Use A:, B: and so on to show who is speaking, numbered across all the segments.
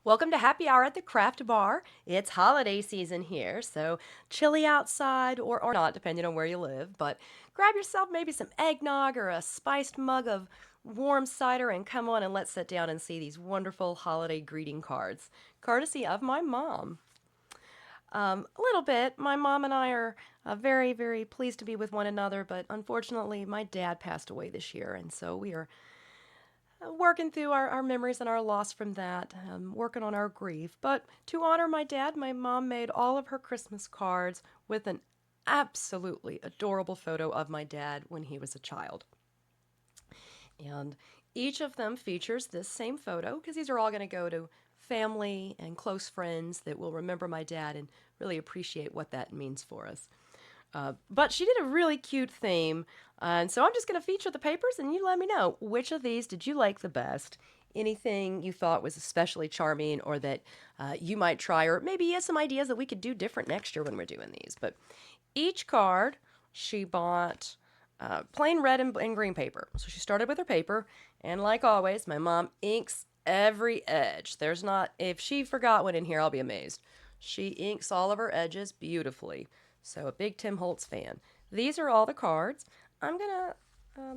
A: Welcome to Happy Hour at the Craft Bar. It's holiday season here, so chilly outside or not, depending on where you live. But grab yourself maybe some eggnog or a spiced mug of warm cider and come on and let's sit down and see these wonderful holiday greeting cards, courtesy of my mom. A little bit. My mom and I are very, very pleased to be with one another, but unfortunately, my dad passed away this year, and so we are working through our memories and our loss from that, working on our grief. But to honor my dad, my mom made all of her Christmas cards with an absolutely adorable photo of my dad when he was a child. And each of them features this same photo because these are all going to go to family and close friends that will remember my dad and really appreciate what that means for us. But she did a really cute theme, and so I'm just going to feature the papers, and you let me know which of these did you like the best. Anything you thought was especially charming, or that you might try, or maybe you have some ideas that we could do different next year when we're doing these. But each card she bought plain red and green paper. So she started with her paper, and like always, my mom inks every edge. There's not, if she forgot one in here, I'll be amazed. She inks all of her edges beautifully. So a big Tim Holtz fan. These are all the cards. I'm going to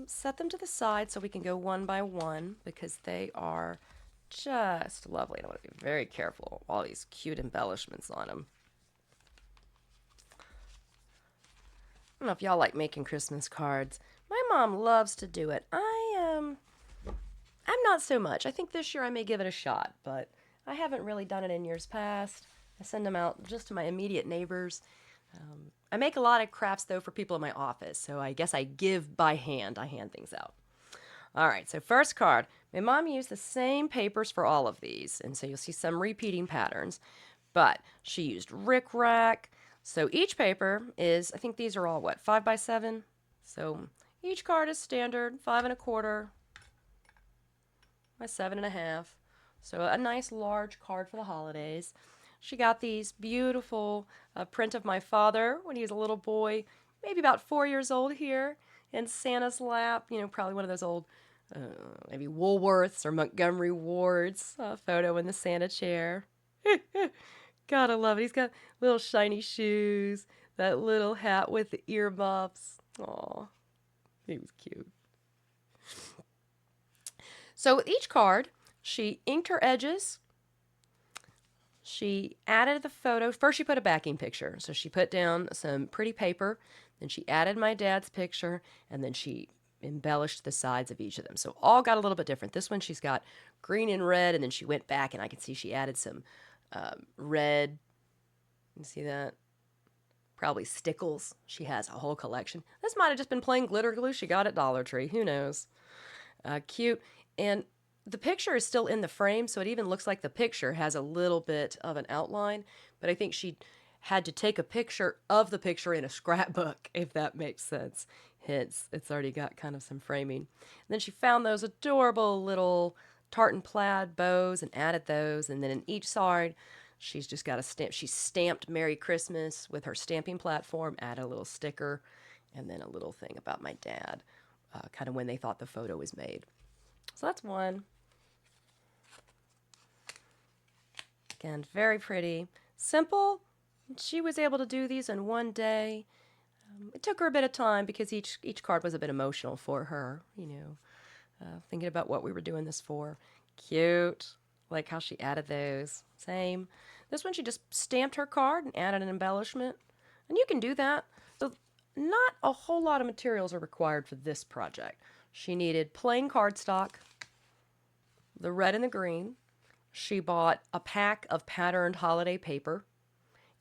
A: set them to the side so we can go one by one because they are just lovely. And I want to be very careful. All these cute embellishments on them. I don't know if y'all like making Christmas cards. My mom loves to do it. I'm not so much. I think this year I may give it a shot, but I haven't really done it in years past. I send them out just to my immediate neighbors. I make a lot of crafts though for people in my office, so I guess I give by hand. I hand things out. All right, so first card. My mom used the same papers for all of these, and so you'll see some repeating patterns, but she used rickrack. So each paper is, I think these are all what, 5 by 7? So each card is standard, 5 1/4 by 7 1/2. So a nice large card for the holidays. She got these beautiful print of my father when he was a little boy, maybe about 4 years old here, in Santa's lap. You know, probably one of those old, maybe Woolworths or Montgomery Ward's photo in the Santa chair. Gotta love it. He's got little shiny shoes, that little hat with the earmuffs. Aw, he was cute. So with each card, she inked her edges. She added the photo. First, she put a backing picture. So she put down some pretty paper. Then she added my dad's picture. And then she embellished the sides of each of them. So all got a little bit different. This one, she's got green and red. And then she went back and I can see she added some red. You see that? Probably stickles. She has a whole collection. This might have just been plain glitter glue she got at Dollar Tree. Who knows? Cute. And the picture is still in the frame, so it even looks like the picture has a little bit of an outline. But I think she had to take a picture of the picture in a scrapbook, if that makes sense. Hence, it's already got kind of some framing. And then she found those adorable little tartan plaid bows and added those. And then in each side, she's just got a stamp. She stamped Merry Christmas with her stamping platform, added a little sticker, and then a little thing about my dad, kind of when they thought the photo was made. So that's one. Again, very pretty. Simple. She was able to do these in one day. It took her a bit of time because each card was a bit emotional for her, thinking about what we were doing this for. Cute. Like how she added those. Same. This one, she just stamped her card and added an embellishment. And you can do that. So not a whole lot of materials are required for this project. She needed plain cardstock, the red and the green. She bought a pack of patterned holiday paper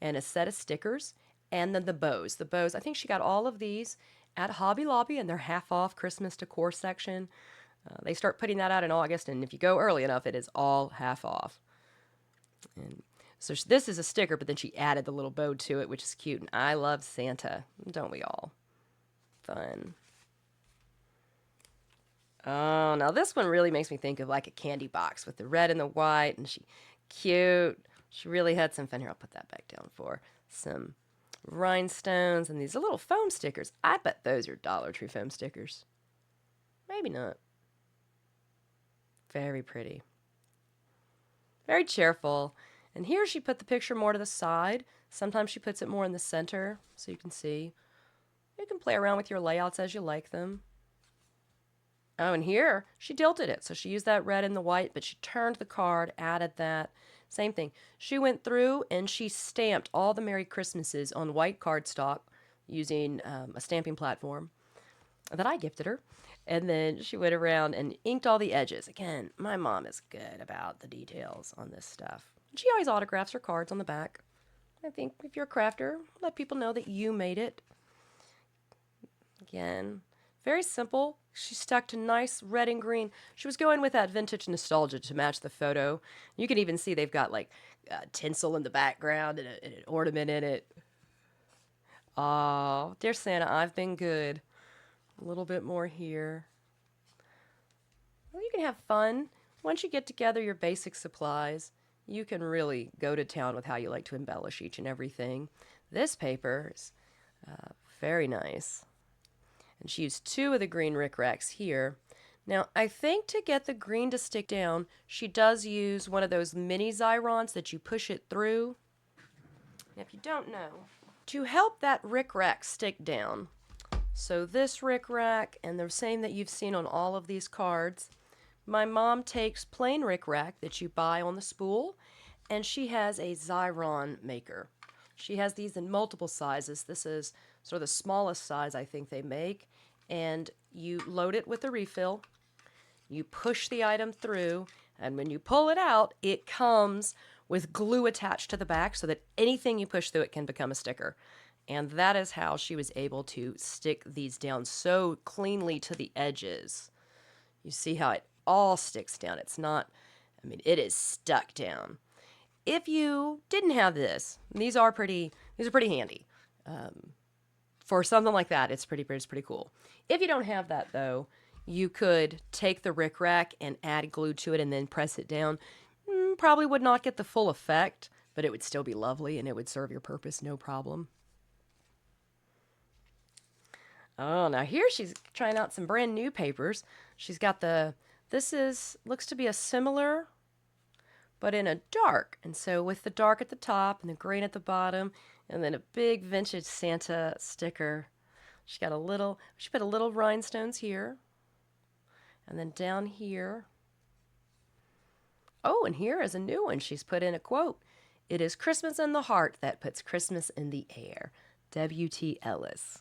A: and a set of stickers, and then the bows. The bows, I think she got all of these at Hobby Lobby in their half off Christmas decor section. They start putting that out in August, and if you go early enough, it is all half off. And so this is a sticker, but then she added the little bow to it, which is cute. And I love Santa, don't we all? Fun. Oh, now this one really makes me think of like a candy box with the red and the white, and cute. She really had some fun here. I'll put that back down for some rhinestones and these little foam stickers. I bet those are Dollar Tree foam stickers. Maybe not. Very pretty. Very cheerful. And here she put the picture more to the side. Sometimes she puts it more in the center so you can see. You can play around with your layouts as you like them. Oh, and here she tilted it. So she used that red and the white, but she turned the card, added that. Same thing. She went through and she stamped all the Merry Christmases on white cardstock using a stamping platform that I gifted her. And then she went around and inked all the edges. Again, my mom is good about the details on this stuff. She always autographs her cards on the back. I think if you're a crafter, let people know that you made it. Again, very simple. She stuck to nice red and green. She was going with that vintage nostalgia to match the photo. You can even see they've got like tinsel in the background and an ornament in it. Oh, dear Santa, I've been good. A little bit more here. Well, you can have fun. Once you get together your basic supplies, you can really go to town with how you like to embellish each and everything. This paper is very nice. And she used 2 of the green rickracs here. Now, I think to get the green to stick down, she does use one of those mini Xyrons that you push it through. If you don't know, to help that rickrack stick down. So this rickrack, and the same that you've seen on all of these cards, my mom takes plain rickrack that you buy on the spool, and she has a Xyron maker. She has these in multiple sizes. This is sort of the smallest size I think they make. And you load it with the refill. You push the item through, and when you pull it out, it comes with glue attached to the back so that anything you push through it can become a sticker. And that is how she was able to stick these down so cleanly to the edges. You see how it all sticks down. It's not, I mean, it is stuck down. If you didn't have this, these are pretty handy. For something like that, it's pretty cool. If you don't have that though, you could take the rickrack and add glue to it and then press it down. Probably would not get the full effect, but it would still be lovely and it would serve your purpose no problem. Oh, now here she's trying out some brand new papers. She's got looks to be a similar, but in a dark. And so with the dark at the top and the green at the bottom, and then a big vintage Santa sticker. She put a little rhinestones here. And then down here. Oh, and here is a new one. She's put in a quote. "It is Christmas in the heart that puts Christmas in the air." W.T. Ellis.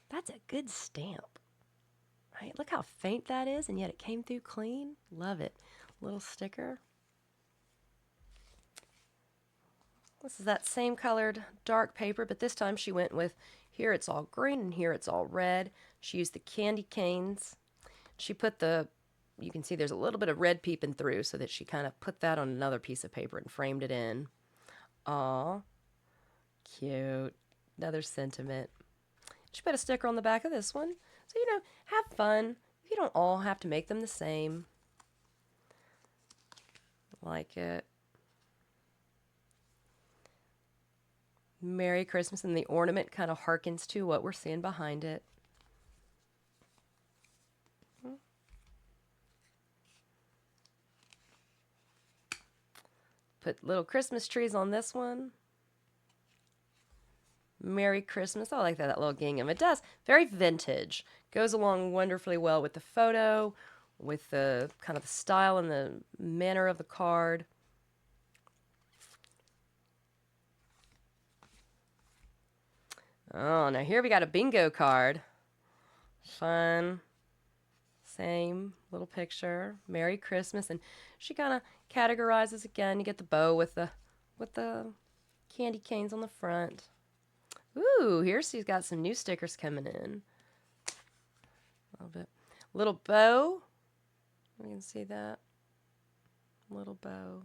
A: That's a good stamp. Right? Look how faint that is, and yet it came through clean. Love it. Little sticker. This is that same colored dark paper, but this time she went with, here it's all green and here it's all red. She used the candy canes. She put you can see there's a little bit of red peeping through, so that she kind of put that on another piece of paper and framed it in. Aw, cute. Another sentiment. She put a sticker on the back of this one. So, have fun. You don't all have to make them the same. Like it. Merry Christmas, and the ornament kind of harkens to what we're seeing behind it. Put little Christmas trees on this one. Merry Christmas. I like that little gingham. It does. Very vintage. Goes along wonderfully well with the photo, with the kind of the style and the manner of the card. Oh, now here we got a bingo card. Fun. Same little picture. Merry Christmas. And she kind of categorizes again. You get the bow with the candy canes on the front. Ooh, here she's got some new stickers coming in. A little bit. Little bow. You can see that. Little bow.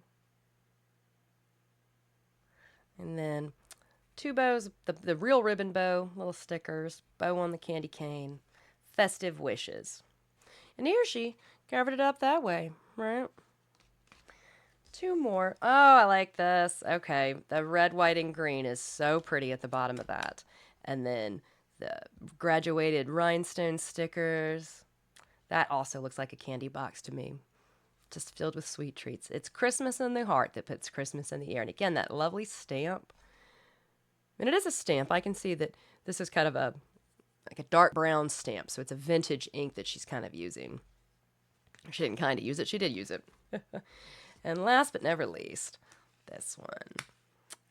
A: And then 2 bows, the real ribbon bow, little stickers, bow on the candy cane, festive wishes. And here she covered it up that way, right? 2 more. Oh, I like this. Okay, the red, white, and green is so pretty at the bottom of that. And then the graduated rhinestone stickers. That also looks like a candy box to me. just filled with sweet treats. It's Christmas in the heart that puts Christmas in the air. And again, that lovely stamp. And it is a stamp. I can see that this is kind of like a dark brown stamp, so it's a vintage ink that she's kind of using. She didn't kind of use it, she did use it. And last but never least, this one.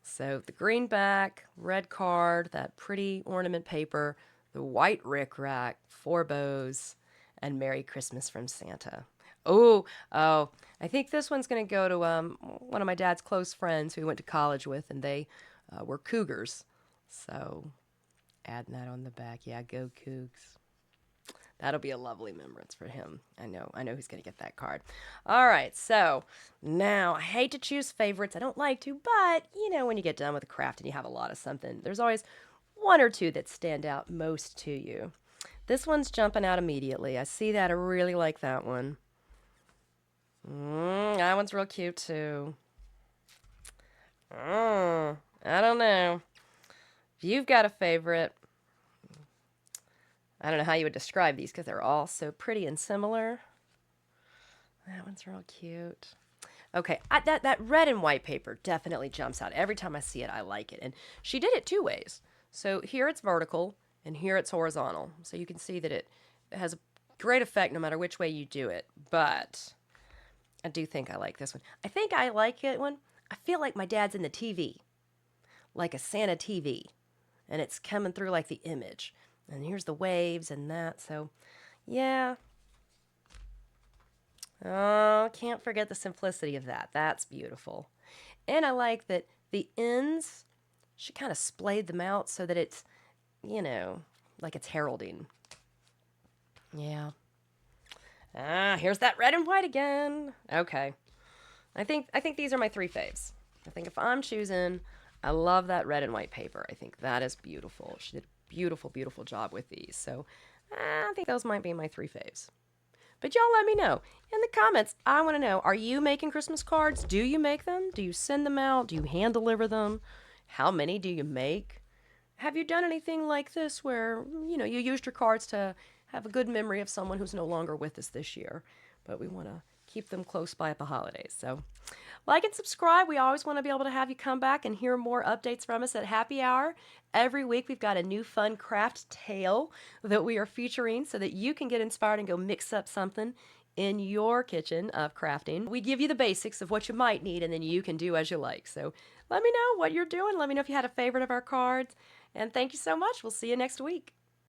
A: So the green back, red card, that pretty ornament paper, the white rickrack, 4 bows, and Merry Christmas from Santa. Oh, I think this one's going to go to one of my dad's close friends who he went to college with, and they were Cougars. So adding that on the back. Yeah, go Cougs. That'll be a lovely remembrance for him. I know he's going to get that card. All right, so now I hate to choose favorites. I don't like to, but when you get done with a craft and you have a lot of something, there's always one or two that stand out most to you. This one's jumping out immediately. I see that. I really like that one. That one's real cute too. I don't know. If you've got a favorite, I don't know how you would describe these because they're all so pretty and similar. That one's real cute. Okay, that red and white paper definitely jumps out. Every time I see it, I like it. And she did it 2 ways. So here it's vertical and here it's horizontal. So you can see that it has a great effect no matter which way you do it. But I do think I like this one. I think I like it when I feel like my dad's in the TV, like a Santa TV. And it's coming through like the image. And here's the waves and that. So, yeah. Oh, can't forget the simplicity of that. That's beautiful. And I like that the ends, she kind of splayed them out so that it's, like it's heralding. Yeah. Here's that red and white again. Okay. I think these are my 3 faves. I think if I'm choosing, I love that red and white paper. I think that is beautiful. She did a beautiful, beautiful job with these. So I think those might be my 3 faves. But y'all let me know in the comments. I want to know, are you making Christmas cards? Do you make them? Do you send them out? Do you hand deliver them? How many do you make? Have you done anything like this where, you used your cards to have a good memory of someone who's no longer with us this year, but we want to keep them close by at the holidays? So like and subscribe. We always want to be able to have you come back and hear more updates from us at Happy Hour. Every week we've got a new fun craft tale that we are featuring so that you can get inspired and go mix up something in your kitchen of crafting. We give you the basics of what you might need and then you can do as you like. So let me know what you're doing. Let me know if you had a favorite of our cards. And thank you so much. We'll see you next week.